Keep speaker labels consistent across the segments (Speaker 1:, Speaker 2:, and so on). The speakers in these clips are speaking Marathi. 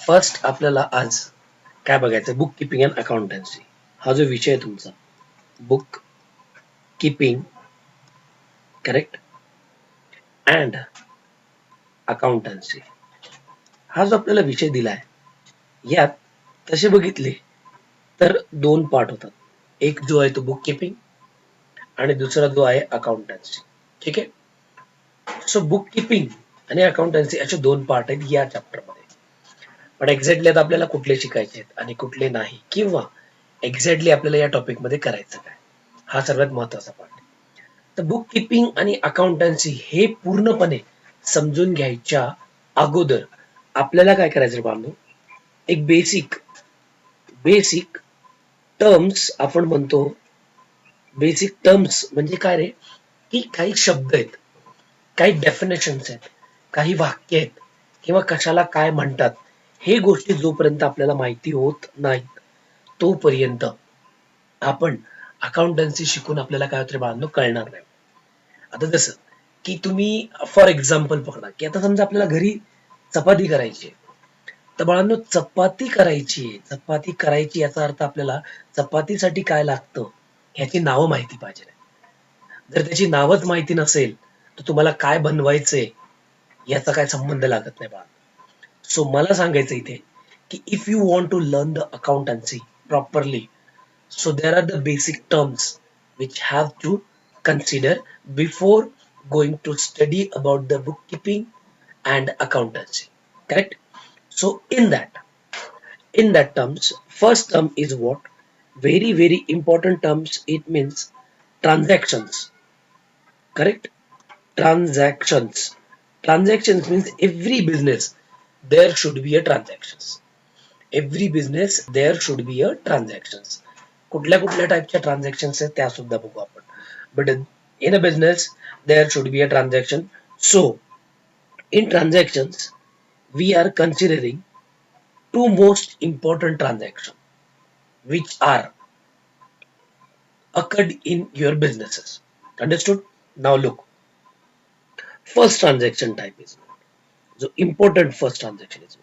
Speaker 1: फर्स्ट आपल्याला आज काय बघायचं, बुक किपिंग अँड अकाउंटन्सी हा जो विषय आहे तुमचा, book keeping correct and accountancy हा जो आपल्याला विषय दिलाय, यात तसे बघितले तर दोन पार्ट होतात. एक जो आहे तो बुक किपिंग आणि दुसरा जो आहे अकाउंटन्सी. ठीक आहे. सो बुक किपिंग आणि अकाउंटन्सी असे दोन पार्ट आहेत या चॅप्टर मध्ये. पण एक्झॅक्टली आता आपल्याला कुठले शिकायचे आहेत आणि कुठले नाही, किंवा एक्झॅक्टली आपल्याला या टॉपिक मध्ये करायचं काय, हा सर्वात महत्वाचा पार्ट. तर बुक किपिंग आणि अकाउंटन्सी हे पूर्णपणे समजून घ्यायच्या अगोदर आपल्याला काय करायचं बांधू, एक बेसिक बेसिक टर्म्स आपण म्हणतो. बेसिक टर्म्स म्हणजे काय रे, की काही शब्द आहेत, काही डेफिनेशन्स आहेत, काही वाक्य आहेत, किंवा कशाला काय म्हणतात, हे गोष्टी जोपर्यंत आपल्याला माहिती होत नाहीत तोपर्यंत आपण अकाउंटन्सी शिकून आपल्याला काय होतं बाळांनो कळणार नाही. आता जसं की तुम्ही फॉर एक्झाम्पल पकडा, की आता समजा आपल्याला घरी चपाती करायची आहे, तर बाळांनो चपाती करायची याचा अर्थ आपल्याला चपातीसाठी काय लागतं ह्याची नावं माहिती पाहिजे. जर त्याची नावच माहिती नसेल तर तुम्हाला काय बनवायचंय याचा काय संबंध लागत नाही बाळा. सो मला सांगायचं इथे की if you want to learn the accountancy properly, so there are the basic terms which have to consider before going to study about the bookkeeping and accountancy. Correct? So in that terms, first term is what? Very, very important terms. It means transactions. Correct? Transactions. Transactions means every business there should be a transactions. Every business there should be a transactions. कुठल्या कुठल्या टाईपच्या ट्रान्झॅक्शन्स आहेत त्या सुद्धा बघू आपण. But in a business there should be a transaction. So in transactions we are considering two most important transactions which are occurred in your businesses. Understood? Now look, first transaction type is the important first transaction is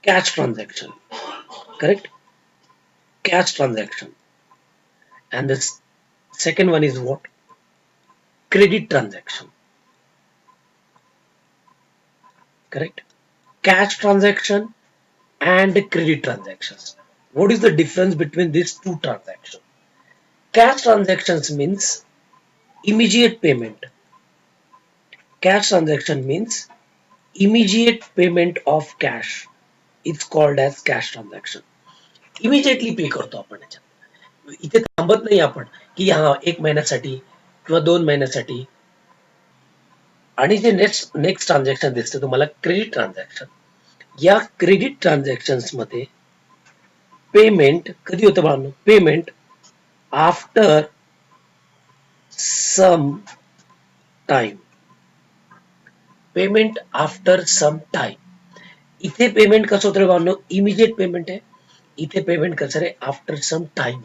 Speaker 1: cash transaction. Correct? Cash transaction. And the second one is what? Credit transaction. Correct? Cash transaction and credit transactions. What is the difference between these two transactions? Cash transactions means immediate payment. Cash transaction means immediate payment of cash. It's called as cash transaction. Immediately पे करतो आपण याच्यात. इथे थांबत नाही आपण की हा 1 महिन्यासाठी किंवा 2 महिन्यासाठी. आणि जे नेक्स्ट नेक्स्ट ट्रान्झॅक्शन दिसतं तुम्हाला क्रेडिट ट्रान्झॅक्शन. या क्रेडिट ट्रान्झॅक्शन्स मध्ये पेमेंट कधी होतं बाळांनो? Payment after some time. Payment after some time. इथे पेमेंट कसं होतं बाळांनो? इमिजिएट पेमेंट आहे. इथे पेमेंट कसं रे? After some time.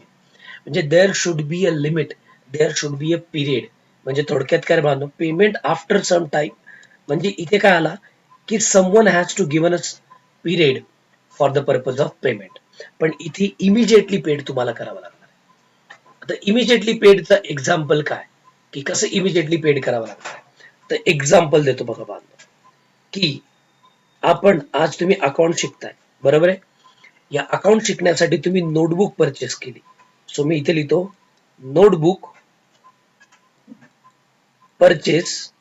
Speaker 1: म्हणजे there should be a limit, there should be a period. म्हणजे थोडक्यात काय बाळांनो, पेमेंट आफ्टर सम टाइम म्हणजे इथे काय आला की someone has to given a period for the purpose of payment. पण इथे इमिजिएटली पेड तुम्हाला करावं लागणार. आता इमिजिएटली पेडचं एक्झाम्पल काय, की कसं इमिजिएटली पेड करावं लागणार? तर एक्झाम्पल देतो बघा बांधव, की आपण आज तुम्ही अकाउंट शिकताय, बरोबर आहे. या अकाउंट शिकण्यासाठी तुम्ही नोटबुक परचेस केली. सो मी इथे लिहितो notebook purchase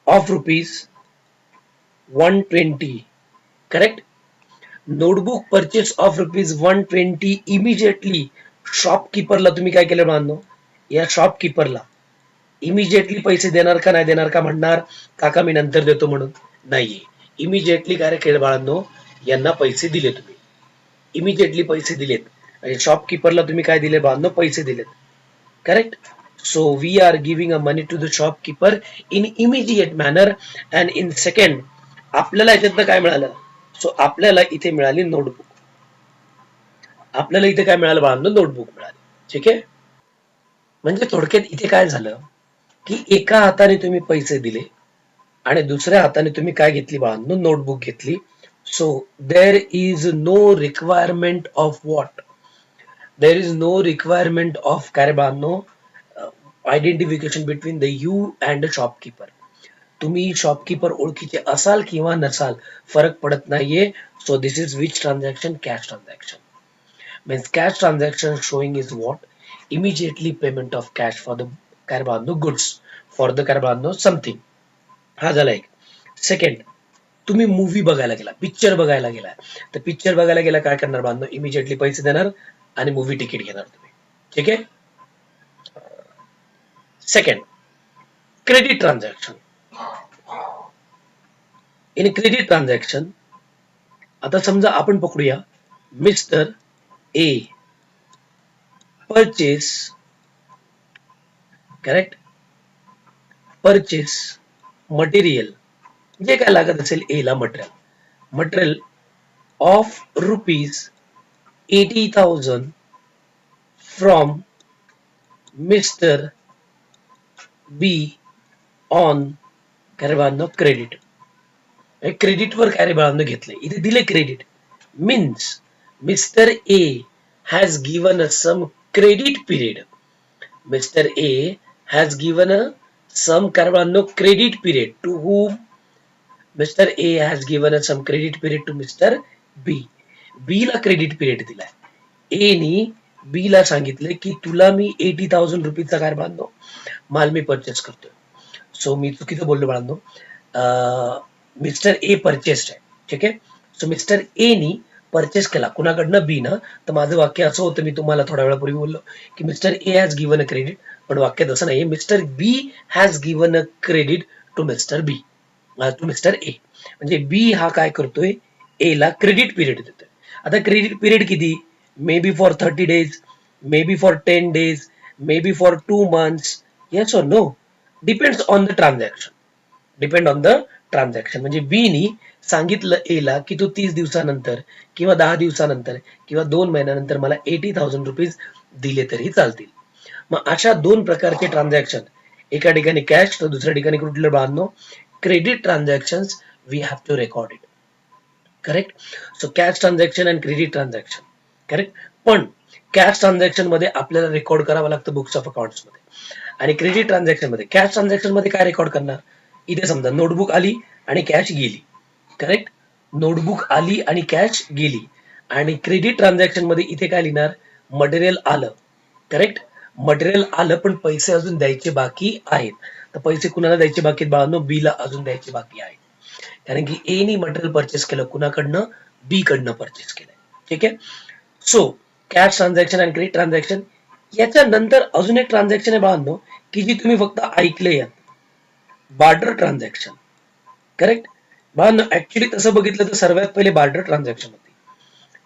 Speaker 1: of ₹120. Correct? Notebook purchase of ₹120 immediately शॉपकीपरला तुम्ही काय केलं बांधव? या शॉपकीपरला इमिजिएटली पैसे देणार का नाही देणार? का म्हणणार काका मी नंतर देतो म्हणून? नाहीये. इमिजिएटली काय केलं बाळांनो? यांना पैसे दिले तुम्ही, इमिजिएटली पैसे दिलेत. आणि शॉपकीपरला तुम्ही काय दिले बाळांनो? पैसे दिलेत. Correct? So we are giving a money to the shopkeeper in immediate manner and in second. आपल्याला याच्यातनं काय मिळालं? सो आपल्याला इथे मिळाली नोटबुक. आपल्याला इथे काय मिळालं बाळांनो? नोटबुक मिळाली. ठीक आहे. म्हणजे थोडक्यात इथे काय झालं, की एका हाताने तुम्ही पैसे दिले आणि दुसऱ्या हाताने तुम्ही काय घेतली बाळांनो, नोटबुक घेतली. So there is no requirement of what, there is no requirement of काय रे बाळांनो, identification between the you and the shopkeeper. तुम्ही शॉपकीपर ओळखीचे असाल किंवा नसाल, फरक पडत नाहीये. So this is which transaction, cash transaction. Means cash transaction showing is what, immediately payment of cash for the काय बांधो गुड्स, फॉर द काय बांधो समथिंग. हा झाला एक. सेकंड, तुम्ही मूवी बघायला गेला, पिक्चर बघायला गेला, तर पिक्चर बघायला गेला काय करणार बांधो, इमिजिएटली पैसे देणार आणि मूवी तिकीट घेणार तुम्ही. ठीक आहे. Second, credit transaction. In credit transaction, आता समजा आपण पकडूया, mister A purchase, correct, purchase material, जे काय लागत असेल ए ला material, material of rupees 80,000 from mister B on काय बाळांनो क्रेडिट. क्रेडिट वर काय बाळांनो घेतलंय, इथे दिले credit. Means mister A has given a some credit period. Mister A has given a some काय बाळांनो credit period to whom. Mister A has given a some credit period to mister B. B ला क्रेडिट पिरियड दिलाय. ए नी बी ला सांगितले की तुला मी 80,000 रुपीजचा काय बांधतो माल मी परचेस करतोय. सो मी चुकीचं बोललो बाळांनो, मिस्टर ए परचेस्ड आहे. ठीक आहे. सो मिस्टर ए नी परचेस केला कुणाकडनं, बी ना. तर माझं वाक्य असं होतं, मी तुम्हाला थोड्या वेळापूर्वी बोललो की mister A has given a credit, पण वाक्य तसं नाही, mister B has given a credit to mister B, to mister A. म्हणजे बी हा काय करतोय, ए ला क्रेडिट पिरियड देतोय. आता क्रेडिट पिरियड किती, may be for 30 days, may be for 10 days, may be for 2 months. Yes और no, depends on the transaction, depend on the transaction. म्हणजे बी नी सांगितलं ए ला की तू 30 दिवसानंतर किंवा 10 दिवसानंतर किंवा 2 महिन्यानंतर मला 80,000 रुपीज दिले तरी चालतील. मग अशा दोन प्रकारचे ट्रान्झॅक्शन, एका ठिकाणी कॅश तर दुसऱ्या ठिकाणी कुठलं बांधनो, credit transaction, we have to record it. Correct. So cash transaction and credit transaction, correct. पण कॅश ट्रान्झॅक्शन मध्ये आपल्याला रेकॉर्ड करावं लागतं बुक्स ऑफ अकाउंट्स मध्ये, आणि क्रेडिट ट्रान्झॅक्शन मध्ये, कॅश ट्रान्झॅक्शन मध्ये काय रेकॉर्ड करणार, इथे समजा नोटबुक आली आणि कॅश गेली. करेक्ट. नोटबुक आली आणि कॅश गेली. आणि क्रेडिट ट्रान्झॅक्शन मध्ये इथे काय लिहिणार, मटेरियल आलं. करेक्ट. मटेरियल आलं पण पैसे अजून द्यायचे बाकी आहेत. तर पैसे कुणाला द्यायचे बाकी आहेत बाळांनो, बी ला अजून द्यायचे बाकी आहेत. कारण की ए नी मटेरियल परचेस केलं कुणाकडनं, बी कडनं परचेस केलंय. ठीक आहे. सो कॅश ट्रान्झॅक्शन आणि क्रेडिट ट्रान्झॅक्शन. याच्यानंतर अजून एक ट्रान्झॅक्शन आहे बाळांनो, की जी तुम्ही फक्त ऐकले, बार्टर ट्रान्झॅक्शन. करेक्ट. बाळांनो ऍक्च्युली तसं बघितलं तर सर्वात पहिले बार्टर ट्रान्झॅक्शन होती,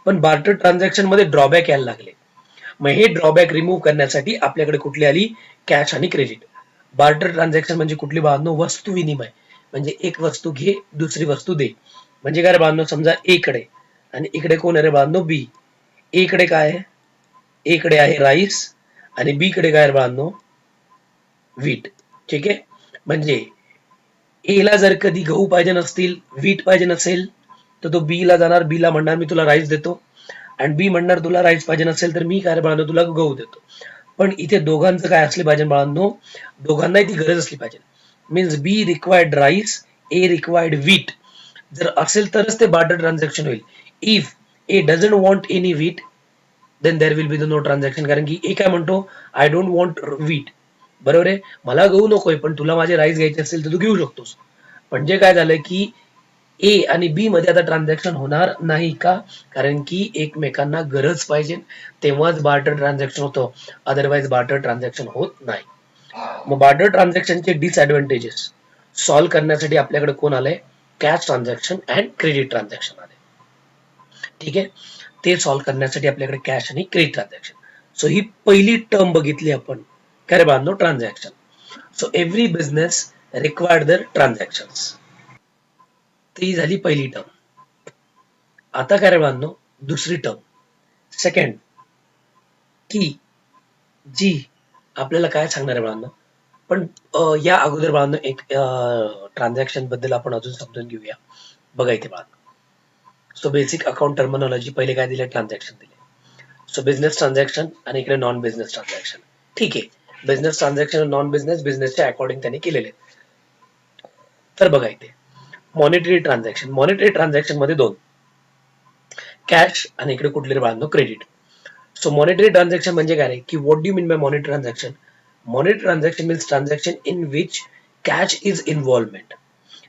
Speaker 1: पण बार्टर ट्रान्झॅक्शन मध्ये ड्रॉबॅक यायला लागले. मग हे ड्रॉबॅक रिमूव्ह करण्यासाठी आपल्याकडे कुठली आली, कॅश आणि क्रेडिट. बार्टर ट्रान्झॅक्शन म्हणजे कुठली बाळांनो, वस्तू विनिमय. म्हणजे एक वस्तू घे दुसरी वस्तू दे. म्हणजे काय रे बाळांनो, समजा ए कडे आणि इकडे कोण आहे रे बाळांनो, बी. ए कडे काय आहे, ए कडे आहे राईस आणि बी कडे काय रे बाळांनो, वीट. ठीक आहे. म्हणजे ए ला जर कधी गहू पाहिजे नसतील, वीट पाहिजे नसेल, तर तो बी ला जाणार, बी ला म्हणणार मी तुला राईस देतो, आणि बी म्हणणार तुला राईस पाहिजे नसेल तर मी काय बाळांनो तुला गहू देतो. पण इथे दोघांचं काय असले पाहिजे बाळांनो, दोघांनाही ती गरज असली पाहिजे. Means B required rice, A required wheat. जर असेल तरच ते बार्टर ट्रान्झॅक्शन होईल. If A doesn't want any wheat, then there will be the no transaction. कारण की ए काय म्हणतो, आय डोंट वॉन्ट वीट. बरोबर आहे, मला गहू नकोय पण तुला माझे राईस घ्यायचे असेल तर तू घेऊ शकतोस. म्हणजे काय झालं की ए आणि बी मध्ये आता ट्रान्झॅक्शन होणार नाही का, कारण की एकमेकांना गरज पाहिजे तेव्हाच बार्टर ट्रान्झॅक्शन होतं, अदरवाईज बार्टर ट्रान्झॅक्शन होत नाही. मग बार्टर ट्रान्झॅक्शनचे डिसएडव्हान्टेजेस सॉल्व्ह करण्यासाठी आपल्याकडे कोण आलंय, cash transaction and credit transaction आले. ठीक आहे. ते सॉल्व्ह करण्यासाठी आपल्याकडे कॅश आणि क्रेडिट ट्रान्झॅक्शन. सो ही पहिली टर्म बघितली आपण, काय रे बांधो, transaction. So every business required their transactions. ती झाली पहिली टर्म. आता काय रे बांधो, दुसरी टर्म, सेकंड, की जी आपल्याला काय सांगणार आहे बाळांनो, पण या अगोदर बाळांनो एक ट्रान्झॅक्शन बद्दल आपण अजून समजून घेऊया. बघा इथे बाळा, सो बेसिक अकाउंट टर्मिनॉलॉजी पहिले काय दिले, ट्रान्झॅक्शन दिले. सो बिझनेस ट्रान्झॅक्शन आणि इकडे नॉन बिझनेस ट्रान्झॅक्शन. ठीक आहे, बिझनेस ट्रान्झॅक्शन नॉन बिझनेस बिझनेसच्या अकॉर्डिंग त्यांनी केलेले. तर बघा इथे मॉनिटरी ट्रान्झॅक्शन, मॉनिटरी ट्रान्झॅक्शन मध्ये दोन, कॅश आणि इकडे कुठले बाळांनो, क्रेडिट. सो मॉनिटरी ट्रान्झॅक्शन म्हणजे काय रे, की what do you mean by monetary transaction? Monetary transaction means transaction in which cash is involvement,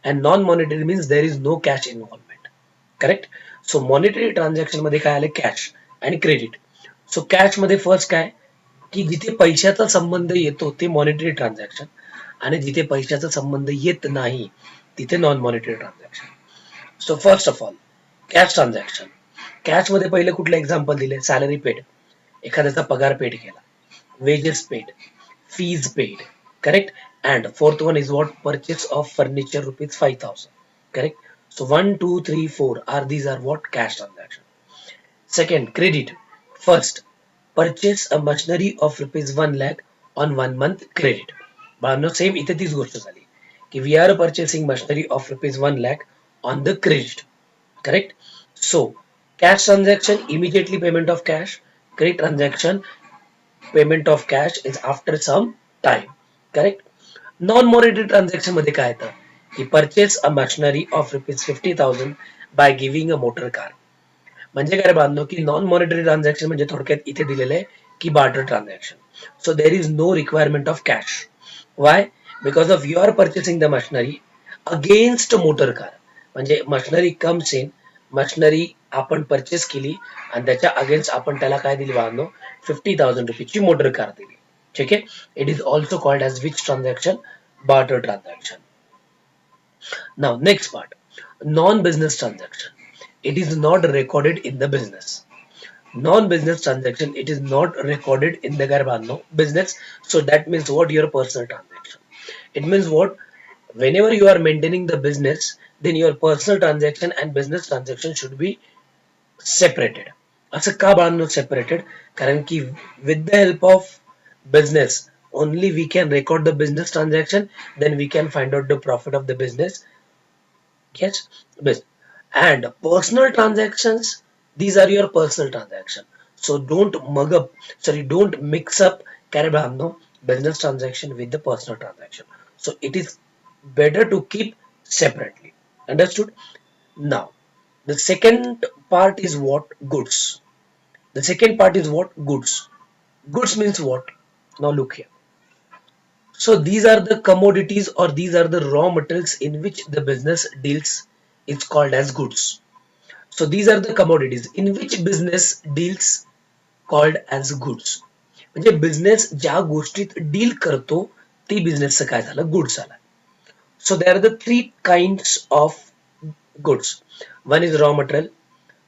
Speaker 1: and non-monetary means there is no cash involvement. Correct? So monetary transaction मध्ये काय आले, कॅश आणि क्रेडिट. सो कॅश मध्ये फर्स्ट काय, की जिथे पैशाचा संबंध येतो ते मॉनिटरी ट्रान्झॅक्शन, आणि जिथे पैशाचा संबंध येत नाही तिथे non monetary transaction. So first of all cash transaction. Cash मध्ये पहिले कुठले एक्झाम्पल दिले, सॅलरी पेड, एखाद्याचा पगार पेड केला, wages paid, fees paid, correct? And fourth one is what, purchase of furniture rupees 5,000, correct? So 1 2 3 4 are, these are what, cash transaction. Second, credit. First, purchase a machinery of rupees 1 lakh on 1 month credit. बाळांनो सेम इथे तीच गोष्ट झाली, की we are purchasing machinery of rupees 1 lakh on the credit. Correct? So cash transaction immediately payment of cash, credit transaction payment of cash is after some time. Correct? Non monetary transaction मध्ये काय येतं, की purchase a machinery of rupees 50,000 by giving a motor car. म्हणजे काय बांधलो, की नॉन मॉनिटरी ट्रान्झॅक्शन म्हणजे थोडक्यात इथे दिलेलं आहे, की barter transaction. So there is no requirement of cash. Why? Because of you are purchasing the machinery against motor car. म्हणजे मशिनरी कम्स इन, मशिनरी आपण परचेस केली आणि त्याच्या अगेन्स्ट आपण त्याला काय दिली बांधलो, 50,000 रुपीची मोटर कार दिली. ठीक आहे? It is also called as which transaction, barter transaction. Now, next part, non-business transaction. It is not recorded in the business. Non-business transaction, it is not recorded in the Garbano business. So that means what, your personal transaction. It means what, whenever you are maintaining the business, then your personal transaction and business transaction should be separated. असं का बाळांनो separated? कारण की with the help of business only we can record the business transaction, then we can find out the profit of the business. Yes, yes. And personal transactions, these are your personal transaction. So don't mug up, sorry, don't mix up Carabano business transaction with the personal transaction. So it is better to keep separately. Understood? Now, the second part is what? Goods. The second part is what? Goods. Goods means what? Now look here. So these are the commodities, or these are the raw materials in which the business deals. It's called as goods. So these are the commodities in which business deals, called as goods. म्हणजे बिझनेस ज्या गोष्टीत डील करतो ती बिझनेसचं काय झालं, गुड्स झाला. So there are the three kinds of goods. One is raw material,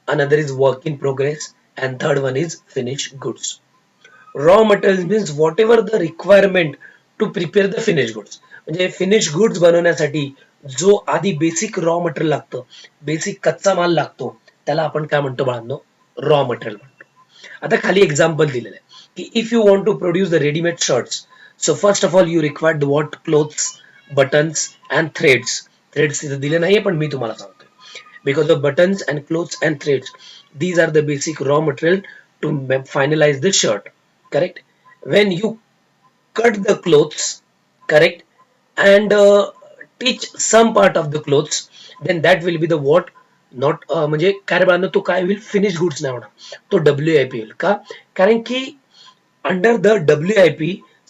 Speaker 1: another is work in progress, and third one is finished goods. Raw materials means whatever the requirement to prepare the finished goods. म्हणजे फिनिश गुड्स बनवण्यासाठी जो आधी बेसिक रॉ मटेरियल लागतं, बेसिक कच्चा माल लागतो, त्याला आपण काय म्हणतो बाळांनो, रॉ मटेरियल म्हणतो. आता खाली एक्झाम्पल दिलेलं आहे, की if you want to produce the readymade shirts, so first of all you require the what, clothes, buttons and threads. Threads तिथे दिले नाहीये, पण मी तुम्हाला सांगतोय. Because of buttons and clothes and threads, these are the basic raw material to finalize the shirt. Correct? When you cut the clothes, correct, and teach some part of the clothes, then that will be the what, not म्हणजे काय बांधणं, तो काय होईल, फिनिश गुड्स नाही होणार, तो WIP होईल. का? कारण की under the WIP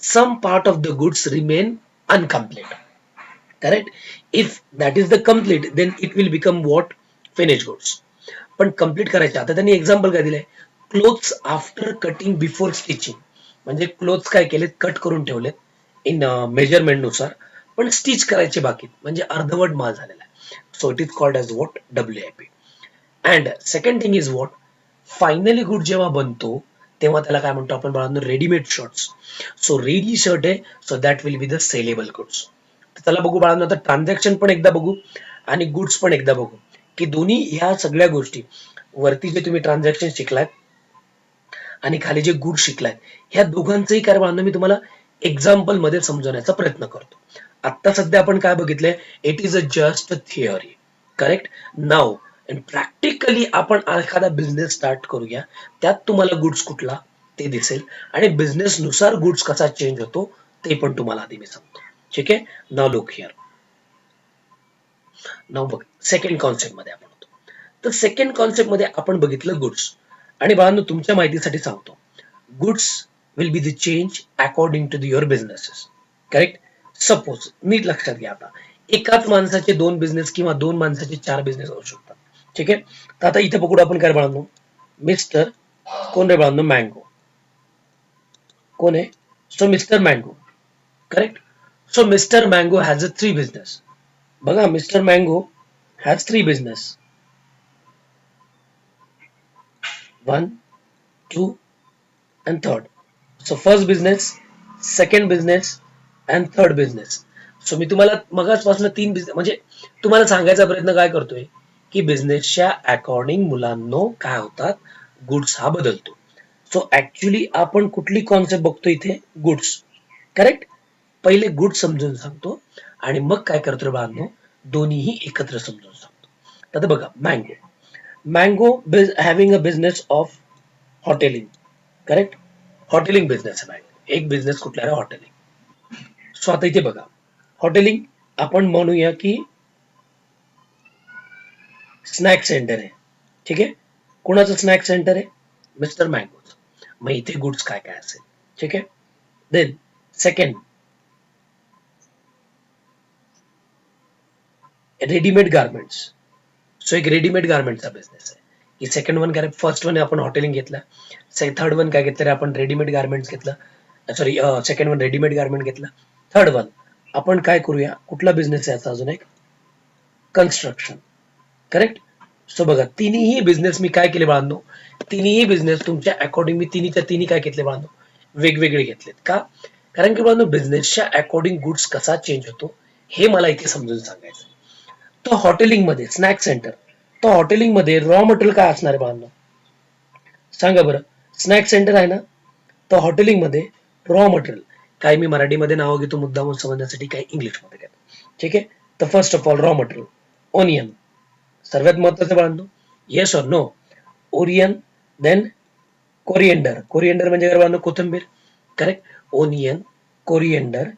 Speaker 1: some part of the goods remain incomplete. Correct? If that is the complete, then it will become what, finished goods. पण कम्प्लीट करायचे, आता त्यांनी एक्झाम्पल काय दिलंय, clothes after cutting before stitching. म्हणजे क्लोथ्स काय केलेत, कट करून ठेवलेत इन मेजरमेंट नुसार, पण स्टिच करायचे बाकी, म्हणजे अर्धवट माल झालेला आहे. So it is called as what, WIP. And second thing is what, finally good जेव्हा बनतो तेव्हा त्याला काय म्हणतो आपण बाळांनो, readymade shirts. So ready shirt आहे, so that will be the saleable goods. त्याला बघू बाळांनो, आता ट्रान्झॅक्शन पण एकदा बघू आणि गुड्स पण एकदा बघू, की दोन्ही ह्या सगळ्या गोष्टी, वरती जे तुम्ही ट्रान्झॅक्शन शिकलात आणि खाली जे गुड शिकलात, ह्या दोघांचंही काय बाळांनो मी तुम्हाला एक्झाम्पल मध्ये समजवण्याचा प्रयत्न करतो. आता सध्या आपण काय बघितलंय, it is a just theory, correct. Now practically आपण एखादा बिझनेस स्टार्ट करूया, त्यात तुम्हाला गुड्स कुठला ते दिसेल आणि बिझनेस नुसार गुड्स कसा चेंज होतो ते पण तुम्हाला आधी मी सांगतो. ठीक आहे. Now look here. नाव बघ, सेकंड कॉन्सेप्ट मध्ये आपण होतो. तर सेकंड कॉन्सेप्ट मध्ये आपण बघितलं गुड्स. आणि बाळांनो तुमच्या माहितीसाठी सांगतो, goods will be the change according to your businesses, correct. Suppose नीट लक्षात घ्या, आता एकाच माणसाचे दोन बिझनेस किंवा दोन माणसाचे चार बिझनेस होऊ शकतात. ठीक आहे. तर आता इथे बघू आपण काय बाळांनो, मिस्टर कोण रे बाळांनो, मँगो. कोण आहे? So mister mango, correct. So mister mango has a three business. बघा, mister mango has three business, one, two and third. So first business, second business and third business. So मी तुम्हाला मगाचपासून तीन बिझनेस म्हणजे तुम्हाला सांगायचा प्रयत्न काय करतोय, की बिझनेसच्या अकॉर्डिंग मुलांनो काय होतात, गुड्स हा बदलतो. सो ऍक्च्युली आपण कुठली कॉन्सेप्ट बघतो इथे, गुड्स, करेक्ट. पहिले गुड्स समजून सांगतो आणि मग काय करतो बाळांनो, दोन्हीही एकत्र समजून सांगतो. आता बघा, mango mango having a business of hotelling, correct. Hotelling business आहे, एक बिझनेस कुठला आहे, हॉटेलिंग. सो आता इथे बघा, हॉटेलिंग आपण म्हणूया की स्नॅक सेंटर आहे. ठीक आहे. कुणाचं स्नॅक सेंटर आहे, मिस्टर मँगोच. मग इथे गुड्स काय काय असेल. ठीक आहे. Then second, readymade garments. सो एक रेडीमेड गार्मेंटचा बिझनेस आहे, की सेकंड वन काय, फर्स्ट वन आपण हॉटेलिंग घेतलं, थर्ड वन काय घेतलं, आपण रेडीमेड गार्मेंट्स घेतलं, sorry second one readymade garment घेतलं. थर्ड वन आपण काय करूया, कुठला बिझनेस आहे याचा अजून एक, कन्स्ट्रक्शन, करेक्ट. सो बघा, तिन्ही बिझनेस मी काय केले बाळांनो, तिन्ही बिझनेस तुमच्या अकॉर्डिंग मी तिन्हीच्या तिन्ही काय घेतले बाळांनो, वेगवेगळे घेतलेत. का? कारण की बाळांनो बिझनेसच्या अकॉर्डिंग गुड्स कसा चेंज होतो हे मला इथे समजून सांगायचं. तर हॉटेलिंग मध्ये स्नॅक सेंटर, तर हॉटेलिंग मध्ये रॉ मटेरियल काय असणार आहे बाळांनो, सांगा बरं. स्नॅक सेंटर आहे ना, तर हॉटेलिंग मध्ये रॉ मटेरियल काय, मी मराठीमध्ये नावं घेतो मुद्दामून समजण्यासाठी, काय इंग्लिशमध्ये घेतो. ठीक आहे. तर first of all raw material, onion, सर्वात महत्वाचं बाळांनो, yes or no, onion. Then coriander, coriander म्हणजे काय बाळांनो, कोथिंबीर, करेक्ट. Onion, coriander.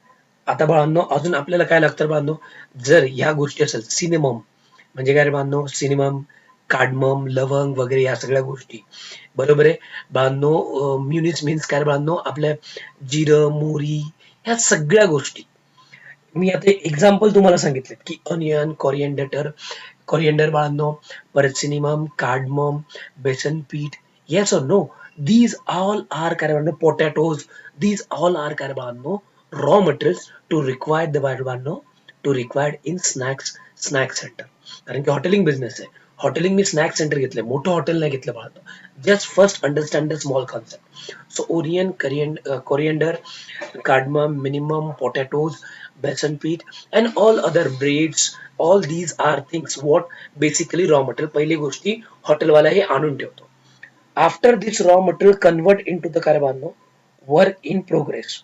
Speaker 1: आता बाळांनो अजून आपल्याला काय लागतं बाळांनो, जर ह्या गोष्टी असेल, सिनेमम म्हणजे काय रे बाळांनो, सिनेमम, कार्डमम, लवंग वगैरे या सगळ्या गोष्टी, बरोबर आहे बाळांनो. म्युनिस मीन्स काय रे बाळांनो, आपल्या जिरं, मोहरी, ह्या सगळ्या गोष्टी. मी आता एक्झाम्पल तुम्हाला सांगितले की अनियन, कोरिएंडर, कोरिएंडर बाळांनो, परत सिनेमम, कार्डमम, बेसन पीठ, येस और नो, दीज ऑल आर काय बाळांनो, पोटॅटोज, दीज ऑल आर काय बाळांनो, raw materials to required the बाळांनो, to required in snack centre. कारण की हॉटेलिंग बिझनेस आहे, हॉटेलिंग मी स्नॅक सेंटर घेतलंय, मोठं हॉटेल नाही घेतलं बाळांनो. Just first understand the small concept. So onion, coriander, cardamom, minimum, potatoes, besan pith, and all other breads. All these are things what basically raw material. पहिली गोष्टी हॉटेलवाला हे आणून ठेवतो. After this raw material convert into the काय बांधनो, work in progress.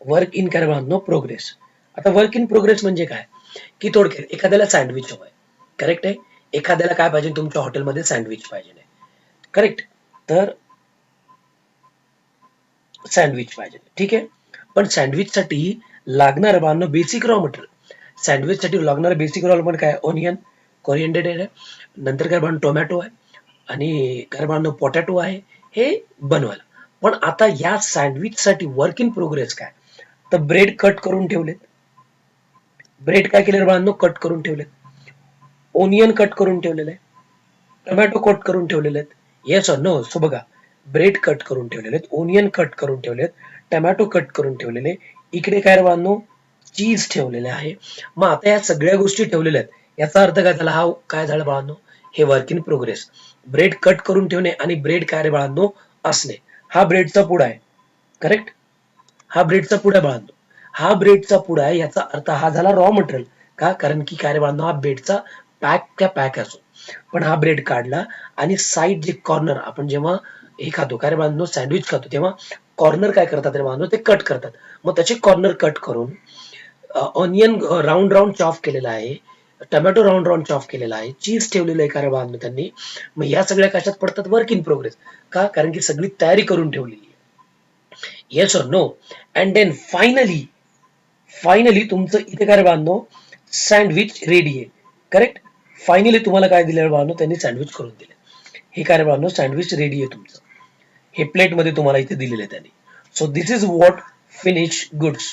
Speaker 1: Work in काय बांधनो, प्रोग्रेस. आता वर्क इन प्रोग्रेस म्हणजे काय, की थोडक्यात एखाद्याला सँडविच हवंय, करेक्ट आहे. एखाद्याला काय पाहिजे, तुमच्या हॉटेलमध्ये सँडविच पाहिजे, करेक्ट. तर सँडविच पाहिजे, ठीक आहे. पण सँडविच साठी लागणार बांधणं बेसिक रॉ मटेरियल, सँडविच साठी लागणार बेसिक रॉ मटेरियल काय, ओनियन, कोरिएंडर आहे, नंतर काय बांध टोमॅटो आहे आणि काय बांधणं पोटॅटो आहे, हे बनवायला. पण आता या सँडविच साठी वर्क इन प्रोग्रेस काय, तर ब्रेड कट करून ठेवलेत, ब्रेड काय केले बांधणं, कट करून ठेवलेत, ओनियन कट करून ठेवलेलं आहे, टोमॅटो कट करून ठेवलेले आहेत, येस और नो. सो बघा, ब्रेड कट करून ठेवलेले आहेत, ओनियन कट करून ठेवलेत, टोमॅटो कट करून ठेवलेले, इकडे काय बांधनो, चीज ठेवलेले आहे. मग आता या सगळ्या गोष्टी ठेवलेल्या आहेत, याचा अर्थ काय झाला, हा काय झाला बाळांनो, हे work in progress. Bread cut करून ठेवणे आणि ब्रेड काय रे बाळांनो, असणे, हा ब्रेडचा पुडा आहे, करेक्ट. हा ब्रेडचा पुडा बाळांनो, हा ब्रेडचा पुडा आहे, याचा अर्थ हा झाला रॉ मटेरियल. का, कारण की काय रे बाळांनो, हा ब्रेडचा पॅक पॅक असो. पण हा ब्रेड काढला आणि साईड जे कॉर्नर आपण जेव्हा हे खातो काय रे बांधनो सँडविच खातो तेव्हा कॉर्नर काय करतात रे बांधनो ते कट करतात. मग त्याचे कॉर्नर कट करून ऑनियन राऊंड राऊंड चॉप केलेला आहे, टोमॅटो राऊंड राऊंड चॉप केलेला आहे, चीज ठेवलेलं आहे का बांधून त्यांनी. मग या सगळ्या कशात पडतात वर्क इन प्रोग्रेस. का कारण की सगळी तयारी करून ठेवलेली आहे. येस और नो. अँड देन फायनली तुमचं इथे काय बांधनो सँडविच रेडी आहे. करेक्ट. फायनली तुम्हाला काय दिलं बांधनो त्यांनी सँडविच करून दिले. हे काय बांधनो सँडविच रेडी आहे तुमचं. हे प्लेट मध्ये तुम्हाला इथे दिलेलं आहे त्यांनी. So this is what finish goods.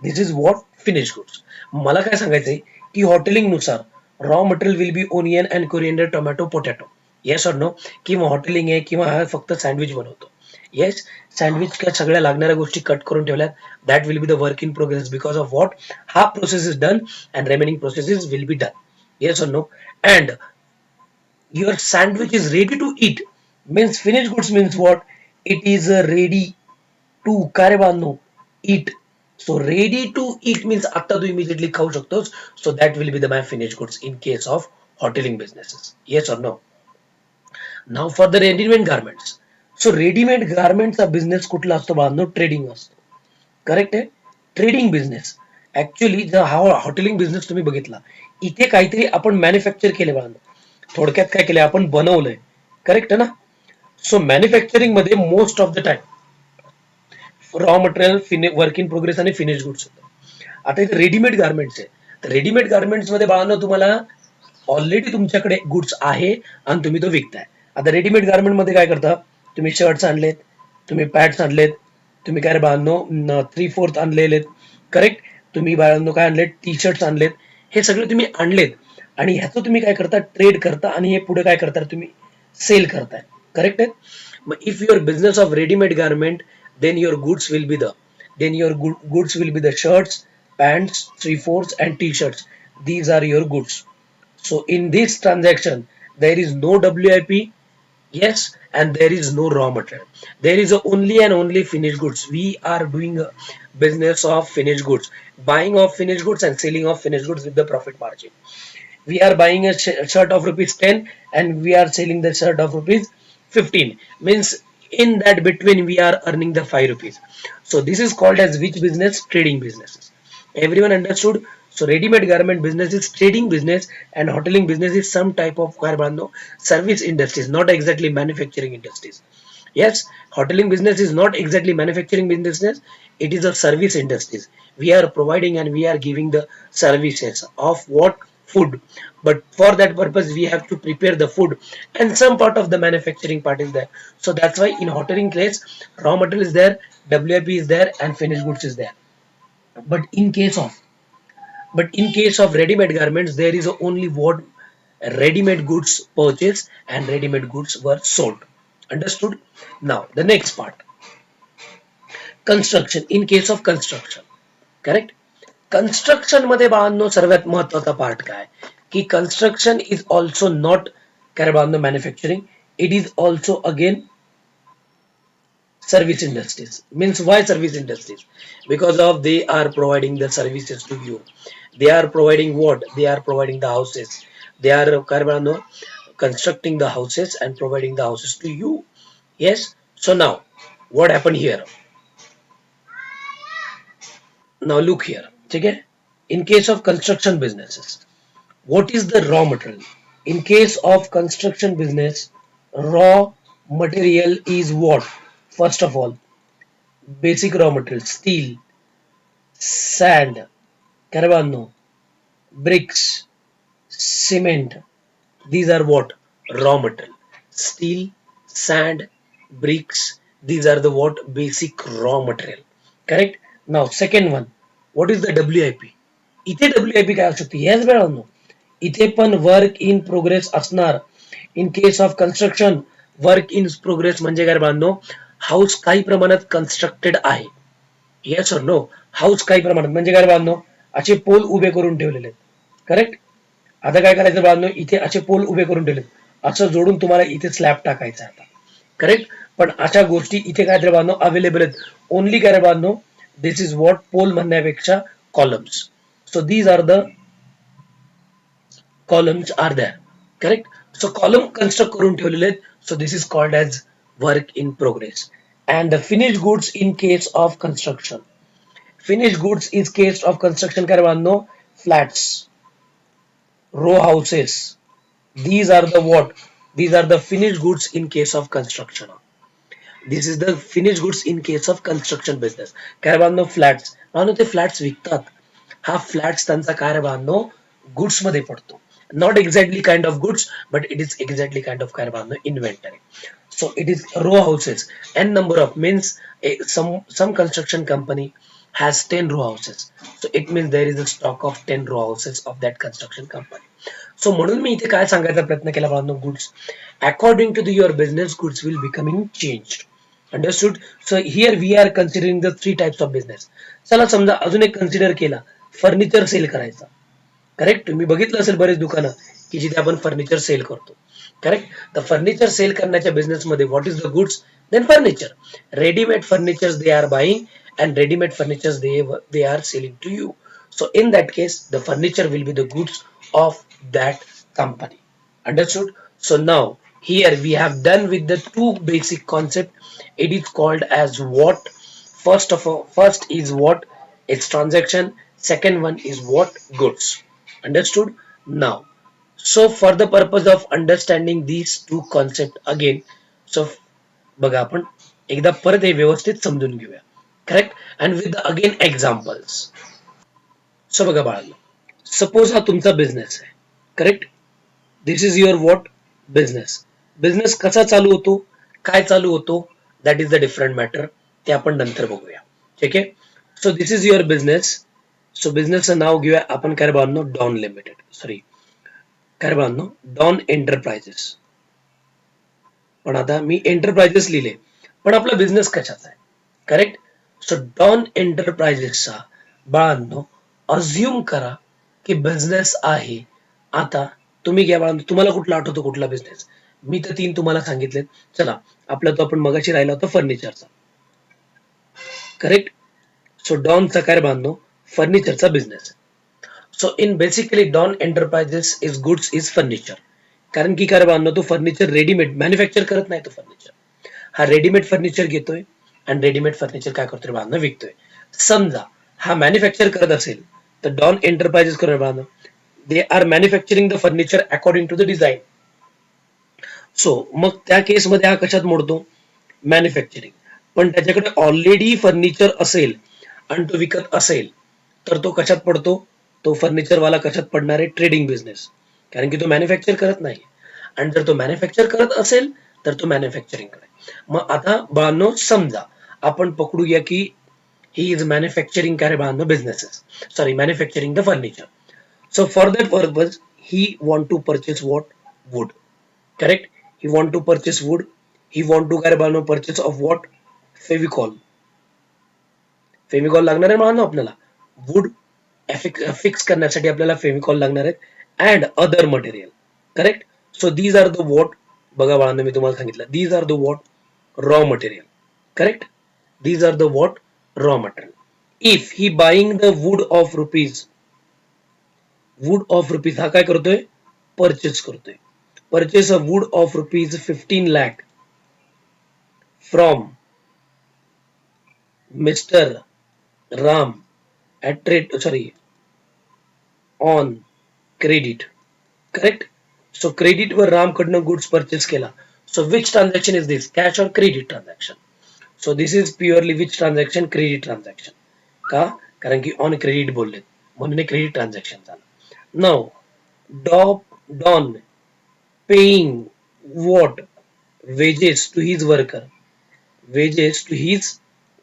Speaker 1: This is what finish goods. मला काय सांगायचंय की हॉटेलिंग नुसार raw material will be onion and coriander tomato potato. Yes और नो. किंवा हॉटेलिंग आहे किंवा हा फक्त सँडविच बनवतो. येस. सँडविच काय सगळ्या लागणाऱ्या गोष्टी कट करून ठेवल्यात. That will be the work in progress because of what हा process is done and remaining processes will be done. Yes और no. And your sandwich is ready to eat means finished goods means what it is ready to काय बांधनो eat. So ready to eat means आता तू immediately खाऊ शकतोस. So that will be the my finished goods in case of hoteling businesses. Yes or no. Now for the ready-made garments. So ready-made garments चा बिझनेस कुठला असतो बांधनो ट्रेडिंग असतो. करेक्ट आहे. ट्रेडिंग बिझनेस ऍक्च्युली जर हा हॉटेलिंग बिझनेस तुम्ही बघितला इथे काहीतरी आपण मॅन्युफॅक्चर केले बांधनो. थोडक्यात काय केलंय आपण बनवलंय. करेक्ट आहे ना. सो मॅन्युफॅक्चरिंग मध्ये most of the time raw material work in progress आणि फिनिश गुड्स होतं. आता इथे रेडीमेड गार्मेंट्स आहे. रेडीमेड गार्मेंट्स मध्ये बाळांनो तुम्हाला ऑलरेडी तुमच्याकडे गुड्स आहे आणि तुम्ही तो विकताय. आता रेडीमेड गार्मेंट मध्ये काय करता तुम्ही शर्ट्स आणलेत, तुम्ही पॅन्ट्स आणलेत, तुम्ही काय बाळांनो 3/4 आणलेले. करेक्ट. तुम्ही बाळांनो काय आणलेत टी शर्ट्स आणलेत. हे सगळे तुम्ही आणलेत आणि ह्याचं तुम्ही काय करता ट्रेड करता आणि हे पुढे काय करता तुम्ही सेल करताय. करेक्ट आहे. मग if your business of readymade garment then your goods will be the then your goods will be the shirts, pants, 3/4 and t-shirts. These are your goods. So in this transaction there is no WIP. Yes. And there is no raw material. There is only and only finished goods. We are doing a business of finished goods, buying of finished goods and selling of finished goods with the profit margin. We are buying a shirt of rupees 10 and we are selling the shirt of rupees 15 means in that between we are earning the 5 rupees. So this is called as which business? Trading businesses. Everyone understood. So ready-made garment business is trading business and hoteling business is some type of service industries, not exactly manufacturing industries. Yes, hoteling business is not exactly manufacturing business. It is a service industries. We are providing and we are giving the services of what food. But for that purpose, we have to prepare the food and some part of the manufacturing part is there. So that's why in hoteling place, raw material is there, WIP is there, and finished goods is there. But in case of ready-made garments, there is only what ready-made goods purchased and ready-made goods were sold. Understood? Now the next part, construction. In case of construction, correct. Construction मध्ये बाळांनो सर्वात महत्वाचा पार्ट काय की कन्स्ट्रक्शन इज ऑल्सो नॉट काय बाळांनो manufacturing. It is also again service industries. Means why service industries? Because of they are providing the services to you. They are providing what? They are providing the houses. They are constructing the houses and providing the houses to you. Yes. So now what happened here? Now look here. Okay. In case of construction businesses, what is the raw material? In case of construction business, raw material is what? First of all, basic raw material, steel, sand, carabano, bricks, cement. These are what? Raw material. Steel, sand, bricks. These are the what? Basic raw material. Correct? Now, second one. What is the WIP? इथे WIP काय असू शकते? Yes, मिळालं. इथे पण वर्क इन प्रोग्रेस असणार. In case of construction work in progress म्हणजे काय बांधनो हाऊस काही प्रमाणात कन्स्ट्रक्टेड आहे. येस और नो. हाऊस काही प्रमाणात म्हणजे काय बांधनो असे पोल उभे करून ठेवलेले आहेत. करेक्ट. आता काय करायचं बांधनो इथे असे पोल उभे करून ठेवलेत. असं जोडून तुम्हाला इथे स्लॅब टाकायचा आता. करेक्ट. पण अशा गोष्टी इथे काय बांधनो अवेलेबल आहेत. ओनली काय बांधनो दिस इज व्हॉट पोल म्हणण्यापेक्षा columns. So these are the columns are there. Correct. So column construct करून ठेवलेले आहेत. So this is called as work in progress. And the finish goods in case of construction. Finish goods is case of construction काय बांधनो? Flats, row houses. These are the what? These are the finished goods in case of construction. This is the finished goods in case of construction business. काय बांधनो? फ्लॅट्स. बांधनो ते फ्लॅट्स विकतात. हा फ्लॅट्स त्यांचा काय बांधनो? गुड्स मध्ये पडतो. Not exactly kind of goods, but it is exactly kind of काय बांधनो? Inventory. So it is row houses. N number of means some construction company has 10 row houses. So it means there is a stock of 10 row houses of that construction company. So म्हणून मी इथे काय सांगायचा प्रयत्न केला बाळांनो, goods according to the your business goods will becoming change. Understood. So here we are considering the three types of business. चला समजा अजून एक कन्सिडर केला, फर्निचर सेल करायचा. करेक्ट. तुम्ही बघितलं असेल बरेच दुकानं की जिथे आपण फर्निचर सेल करतो. करेक्ट. तर फर्निचर सेल करण्याच्या बिझनेस मध्ये what is the goods? Then furniture. Readymade furniture they are buying and readymade furniture they are selling to you. So in that case, the furniture will be the goods of that company. Understood? So now here we have done with the two basic concept. It is called as what. First of all, first is what? It's transaction. Second one is what? Goods. Understood? Now, so for the purpose of understanding these two concept again, so बघा आपण एकदा परत हे व्यवस्थित समजून घेऊया. Correct. And with again examples. So बघा बाळांनो, सपोज हा तुमचा बिझनेस आहे. Correct. This is your what? Business. Business कसा चालू होतो, काय चालू होतो, that is the different matter. ते आपण नंतर बघूया. ठीक आहे. So this is your business. So बिझनेसचं नाव घेऊया आपण काय बांधनो? Don limited. सॉरी, काय बांधनो? Don enterprises. पण आता मी एंटरप्राइजेस लिहिले, पण आपला बिझनेस कशाचा आहे? करेक्ट. सो डॉन एंटरप्राइजेसचा बाळांनो अज्युम करा की बिझनेस आहे. आता तुम्ही घ्या बाळांनो, तुम्हाला कुठला आठवतो कुठला बिझनेस? मी तर तीन तुम्हाला सांगितलेत. चला, आपला तो आपण मगाशी राहिला होता फर्निचरचा. करेक्ट. सो डॉनचा काय बांधनो? फर्निचरचा business. So in basically Don enterprises is goods is furniture. कारण की काय बांधनो, तो फर्निचर रेडीमेड मॅन्युफॅक्चर करत नाही. तो फर्निचर हा रेडीमेड फर्निचर घेतोय आणि रेडीमेड फर्निचर काय करतोय बांधणं? विकतोय. समजा हा मॅन्युफॅक्चर करत असेल तर डॉन एंटरप्राइजेस करणार बांधणं. They are manufacturing the furniture according to the design. So मग त्या केसमध्ये हा कशात मोडतो? मॅन्युफॅक्चरिंग. पण त्याच्याकडे ऑलरेडी फर्निचर असेल आणि तो विकत असेल तर तो कशात पडतो? तो फर्निचर वाला कशात पडणार आहे? Trading business. कारण की तो मॅन्युफॅक्चर करत नाही. आणि जर तो मॅन्युफॅक्चर करत असेल तर तो मॅन्युफॅक्चरिंग कडे. मग आता बाळांनो समजा आपण पकडूया की ही इज मॅन्युफॅक्चरिंग काय बाळांनो? Businesses. Sorry, manufacturing the furniture. So for that purpose, he want to purchase what? Wood. Correct? He want to purchase wood. He want to काय purchase of what? Fevicol. Fevicol लागणार आहे म्हणा आपल्याला. वुड फिक्स करण्यासाठी आपल्याला फेविकॉल लागणार आहे and other material. Correct. So these are the what. बघा बाळांना मी तुम्हाला सांगितलं, these are the what? Raw material. Correct. These are the what? Raw material. If he buying the wood of rupees, wood of rupees हा काय करतोय? परचेस करतोय. Purchase a wood of rupees 15 lakh from mister Ram at trade, sorry, on credit. Correct. So credit वर राम कडनं गुड्स परचेस केला. So which transaction is this? Cash or credit transaction? So this is purely which transaction? Credit transaction. का? कारण की ऑन क्रेडिट बोललेत म्हणून हे क्रेडिट ट्रान्झॅक्शन झालं. Now Don paying what? Wages to his worker. Wages to his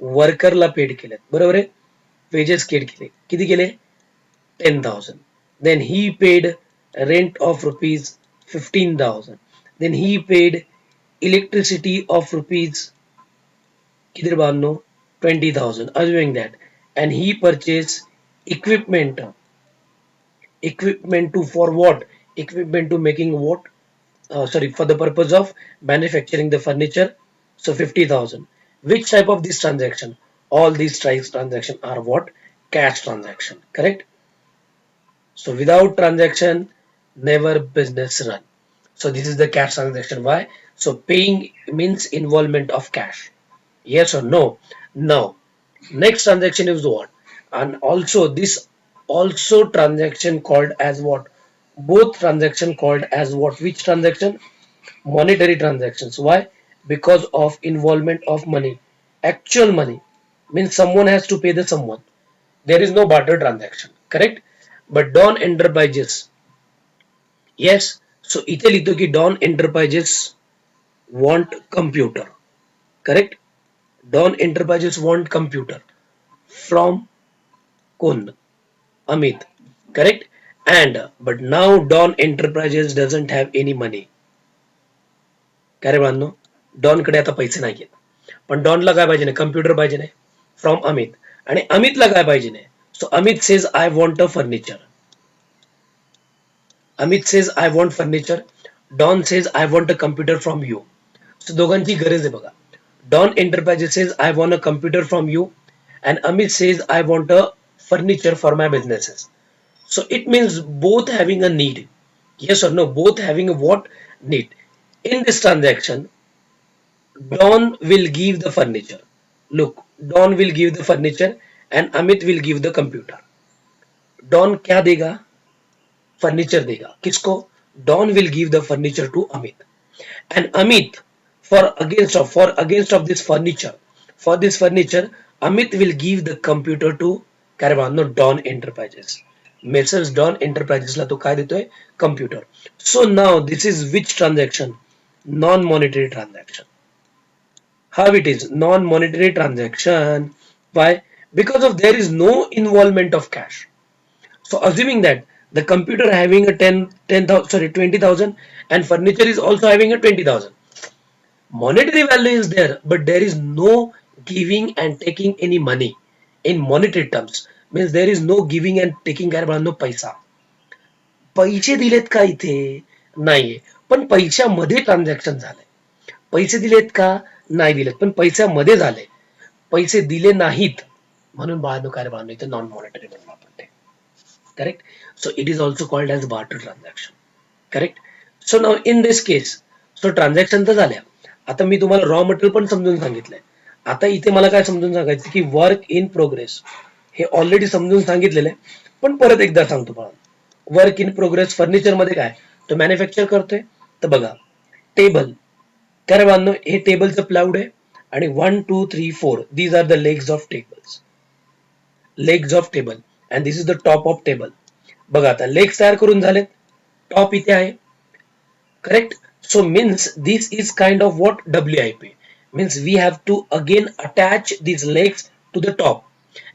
Speaker 1: वर्करला पेड केलेत. बरोबर आहे. वेजेस केले. किती केले? 10,000. Then he paid rent of rupees 15,000. Then he paid electricity of rupees किती बांधनो? 20,000. Assuming that. And he purchased equipment. Equipment to for what? Equipment to making what? Sorry, for the purpose of manufacturing the furniture. So 50,000. Which type of this transaction? All these types transaction are what? Cash transaction. Correct. So without transaction, never business run. So this is the cash transaction. Why? So paying means involvement of cash. Yes or no? Now next transaction is what? And also this also transaction called as what? Both transaction called as what? Which transaction? Monetary transactions. Why? Because of involvement of money. Actual money means someone has to pay the someone. There is no barter transaction. Correct? But Dawn Enterprises. Yes. So इथे लिहितो की Dawn Enterprises want computer. Correct? Dawn Enterprises want computer from कोण? Amit. Correct? And but now Dawn Enterprises doesn't have any money. काय रे बांधनो? डॉन कडे आता पैसे नाहीयेत. पण डॉनला काय पाहिजे नाही? कम्प्युटर पाहिजे नाही फ्रॉम अमित. आणि अमितला काय पाहिजे नाही? So Amit says I want a furniture. Amit says I want furniture. Don says I want a computer from you. So दोघांची गरज आहे बघा. Don enterprises says I want a computer from you and Amit says I want a furniture for my businesses. So it means both having a need. Yes or no? Both having a what? Need. In this transaction, Don will give the furniture. Look, Don will give the furniture and Amit will give the computer. Don क्या देगा? Furniture देगा. किसको? Don will give the furniture to Amit. And Amit, for against of this furniture, for this furniture, Amit will give the computer to Caravano Dawn Enterprises. Messrs Dawn Enterprises ला तो काय देतोय? Computer. So now this is which transaction? Non-monetary transaction. How it is? Non-monetary transaction. Why? Because of there is no involvement of cash. So assuming that the computer having a 10,000, sorry, 20,000 and furniture is also having a 20,000. Monetary value is there, but there is no giving and taking any money in monetary terms. Means there is no giving and taking care of no paisa. पैसे दिलेत का इथे? नाहीये. पण पैशामध्ये ट्रान्झॅक्शन झालंय. पैसे दिलेत का? नाही दिलेत. पण पैशामध्ये झाले. पैसे दिले नाहीत म्हणून बाळांनो काय बाळांनो इथे नॉन मॉनिटरी म्हणून वापरते. Correct? So it is also called as barter transaction. Correct? So now in this case, so transaction तर झाल्या. आता मी तुम्हाला रॉ मटेरियल पण समजून सांगितलंय. आता इथे मला काय समजून सांगायचं की वर्क इन प्रोग्रेस हे ऑलरेडी समजून सांगितलेलं आहे. पण परत एकदा सांगतो बाळा. वर्क इन प्रोग्रेस फर्निचर मध्ये काय? तो मॅन्युफॅक्चर करतोय. तर बघा, टेबल. काय बांधनो? हे टेबलचं प्लाउड आहे आणि 1 2 3 4 these are the legs of tables. Legs of table and this is the top of table. बघा आता लेग्स तयार करून झालेत. टॉप इथे आहे. Correct? So means this is kind of what? WIP. Means we have to again attach these legs to the top.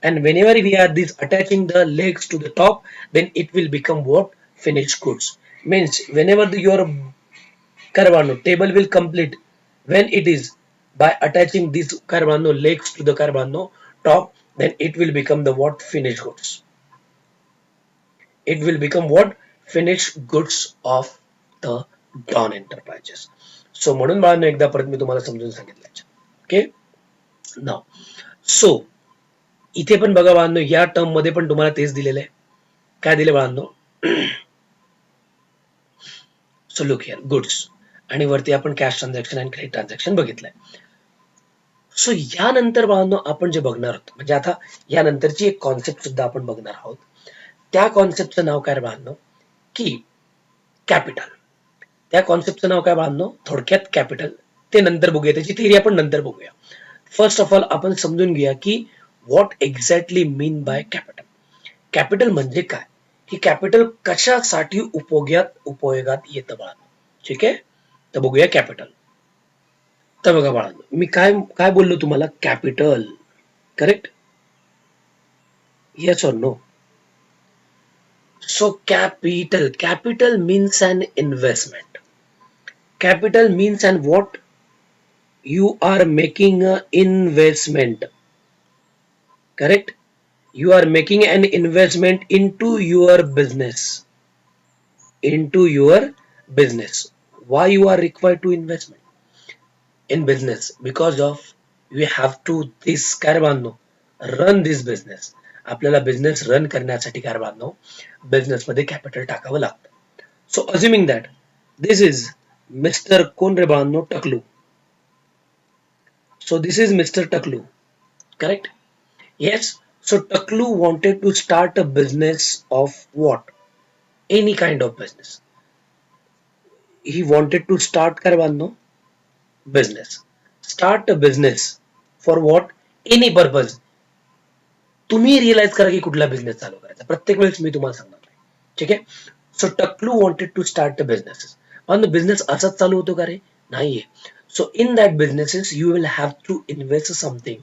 Speaker 1: And whenever we are this attaching the legs to the top, then it will become what? Finished goods. Means whenever your Carvano table will complete, when it is by attaching these Carvano legs to the Carvano top, then it will become the what? Finished goods. It will become what? Finished goods of the Dawn Enterprises. So म्हणून बाळांनो एकदा परत मी तुम्हाला समजून सांगितलं. ओके, नाव सो इथे पण बघा बाळांनो, या टर्म मध्ये पण तुम्हाला तेच दिलेलं आहे. काय दिले बाळांनो? सो लुक हिअर गुड्स आणि वरती आपण कॅश ट्रान्झॅक्शन आणि क्रेडिट ट्रान्झॅक्शन बघितलंय. सो यानंतर बाळांनो आपण जे बघणार आहोत, म्हणजे आता यानंतरची एक कॉन्सेप्ट सुद्धा आपण बघणार आहोत. त्या कॉन्सेप्टचं नाव काय बाळांनो? की कॅपिटल. त्या कॉन्सेप्टचं नाव काय बाळांनो? थोडक्यात कॅपिटल. ते नंतर बघूया, त्याची थिअरी आपण नंतर बघूया. फर्स्ट ऑफ ऑल आपण समजून घेऊया की what exactly mean by capital. Capital म्हणजे काय? की कॅपिटल कशासाठी उपयोगात येतं बाळांनो. ठीक आहे, तर बघूया कॅपिटल. तर बघा बाळांनो, मी काय काय बोललो तुम्हाला? कॅपिटल. करेक्ट? येस और no? So capital means an investment. Capital means and what? You are making an investment. Correct? You are making an investment into your business. Into your business. Why you are required to investment in business? Because of you have to this काय बांधनो रन दिस बिझनेस. आपल्याला बिझनेस रन करण्यासाठी काय बांधनो बिझनेस मध्ये कॅपिटल टाकावं लागतं. So assuming that This is Mr. कोण रे बाळांनो टकलू. So this is Mr. Taklu, correct? Yes. So Taklu wanted to start a business of what? Any kind of business. He wanted to start Karvano business. Start a business for what? Any purpose. तुम्ही रिअलाइज करा की कुठला बिझनेस चालू करायचा प्रत्येक वेळेस मी तुम्हाला सांगणार नाही. ठीक आहे. सो टकलू wanted to start a business. पण बिझनेस असाच चालू होतो का रे? नाहीये. So in that businesses you will have to invest something.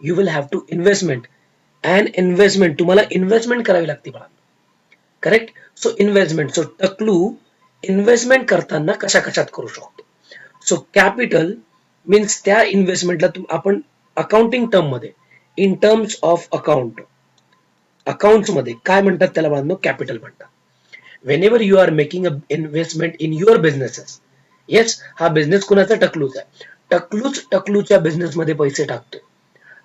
Speaker 1: You will have to investment and investment तुम्हाला इन्व्हेस्टमेंट करावी लागते बाळा. करेक्ट. So investment. सो टकलू इन्व्हेस्टमेंट करताना कशा कशात करू शकतो. सो कॅपिटल मीन्स त्या इन्व्हेस्टमेंटला आपण अकाउंटिंग टर्म मध्ये इन टर्म्स ऑफ अकाउंट्स मध्ये काय म्हणतात त्याला बांधणं कॅपिटल म्हणतात. When you are making a investment in your businesses. Yes हा बिझनेस कुणाचा टकलूच आहे. टकलूच्या बिझनेस मध्ये पैसे टाकतो.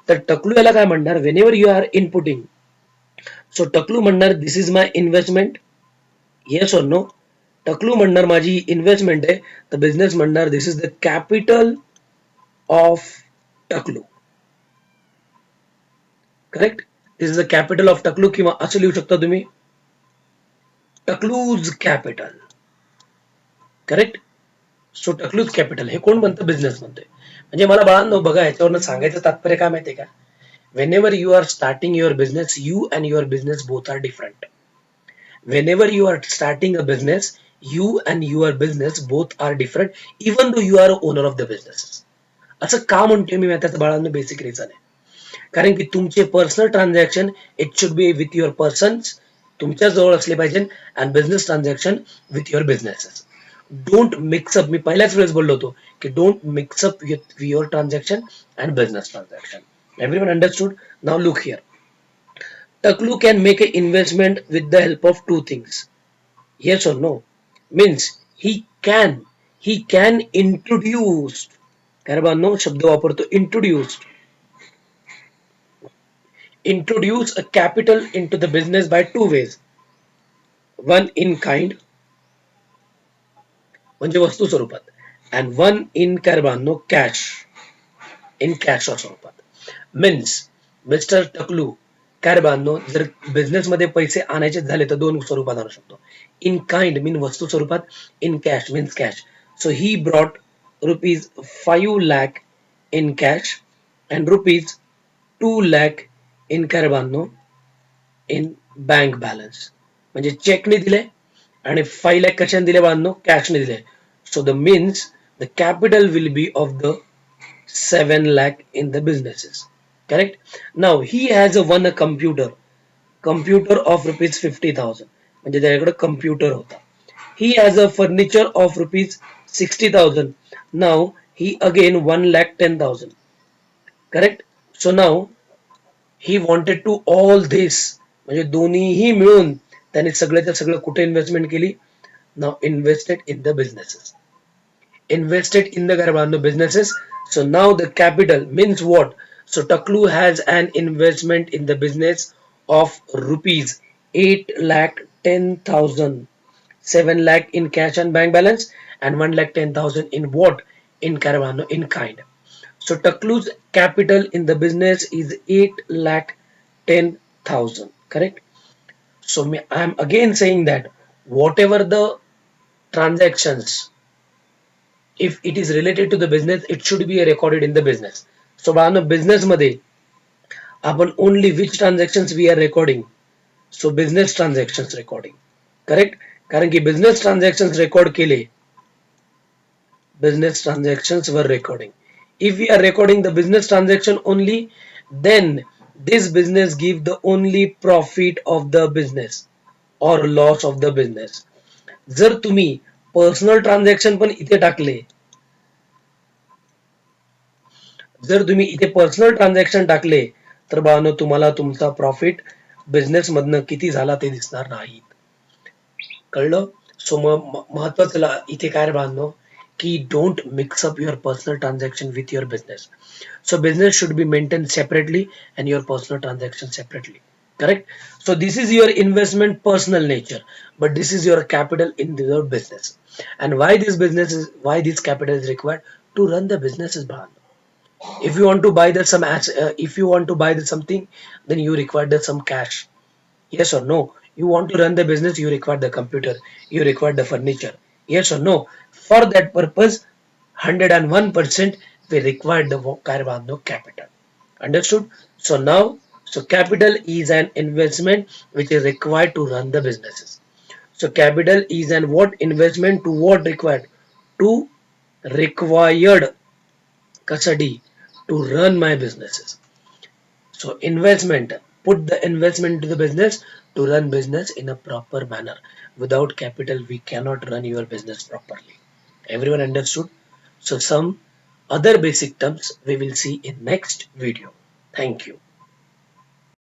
Speaker 1: तर टकलू याला काय म्हणणार when you are inputting. So टकलू म्हणणार this is my investment. Yes और नो. टकलू म्हणणार माझी इन्व्हेस्टमेंट आहे. तर बिझनेस म्हणणार this is the capital of टकलू. Correct. This is the capital of टकलू किंवा असं लिहू शकता तुम्ही टकलूज कॅपिटल. करेक्ट. सो टकलूज कॅपिटल हे कोण म्हणतं बिझनेस म्हणतोय. म्हणजे मला बाळांनो बघा याच्यावरनं सांगायचं तात्पर्य काय माहितीये का. whenever you are starting your business you and your business both are different. Whenever you are starting a business you and your business both are different even though you are owner of the business. असं का म्हणतोय मी त्याचं बाळांनो बेसिक रिझन आहे. कारण की तुमचे personal transaction it should be with your persons तुमच्या जवळ असले पाहिजे and business transaction with your businesses. Don't mix up. मी पहिल्याच वेळेस बोललो होतो की don't mix up with your transaction and business transaction. Everyone understood? Now look here. Taklu can make an investment with the help of two things. Yes or no? Means he can introduce. No शब्द वापरतो introduce a capital into the business by two ways. One in kind म्हणजे वस्तू स्वरूपात and one in no cash in cash स्वरूपात. मीन्स मिस्टर टकलू कारबानो जर बिझनेस मध्ये पैसे आणायचे झाले तर दोन स्वरूपात आणू शकतो. इन काइंड मीन वस्तू स्वरूपात. In cash means cash. So he brought ₹5 lakh in cash and ₹2 lakh in कारबानो इन बँक बॅलन्स. म्हणजे चेकने दिले आणि 5 लाख कशाने दिले बांधनो कॅशने दिले. So the means the capital will be of the 7 lakh in the businesses. Correct. Now he has won a computer of rupees 50,000. म्हणजे त्याच्याकडे कम्प्युटर होता. He has a furniture of rupees 60,000. Now he again 1,10,000. Correct. So now he wanted to all this म्हणजे दोन्हीही मिळून त्याने सगळ्याच्या सगळं कुठे इन्व्हेस्टमेंट केली. Now invested in the businesses. Invested in the Garabano businesses. So now the capital means what? So Taklu has an investment in the business of rupees 8,10,000, 7 lakh in cash and bank balance, and 1,10,000 in what? In Caravano in kind. So Taklu's capital in the business is 8,10,000. Correct. So I am again saying that whatever the transactions if it is related to the business it should be recorded in the business. So बाळांनो business मध्ये आपण only which transactions we are recording. So business transactions recording. Correct. कारण की business transactions record केले. Business transactions were recording. If we are recording the business transaction only then this business give the only profit of the business or loss of the business. जर तुम्ही पर्सनल ट्रान्झॅक्शन पण इथे टाकले जर तुम्ही इथे पर्सनल ट्रान्झॅक्शन टाकले तर बाळांनो तुम्हाला तुमचा प्रॉफिट बिझनेस मधनं किती झाला ते दिसणार नाही. कळलं. सो महत्वाचं इथे काय बाळांनो की don't mix up your personal transaction with your business. So business should be maintain separately and your personal transaction separately. correct? So this is your investment personal nature, but this is your capital in your business. And why this capital is required to run the business is Bhavan. If you want to buy that if you want to buy that something, then you require that some cash. Yes or no? You want to run the business, you require the computer, you require the furniture. Yes or no? For that purpose, 101% we require the Carvano capital. Understood? So now, so capital is an investment which is required to run the businesses. So capital is an what investment to what required? To required custody to run my businesses. So investment, put the investment into the business to run business in a proper manner. Without capital, we cannot run your business properly. Everyone understood? So some other basic terms we will see in next video. Thank you.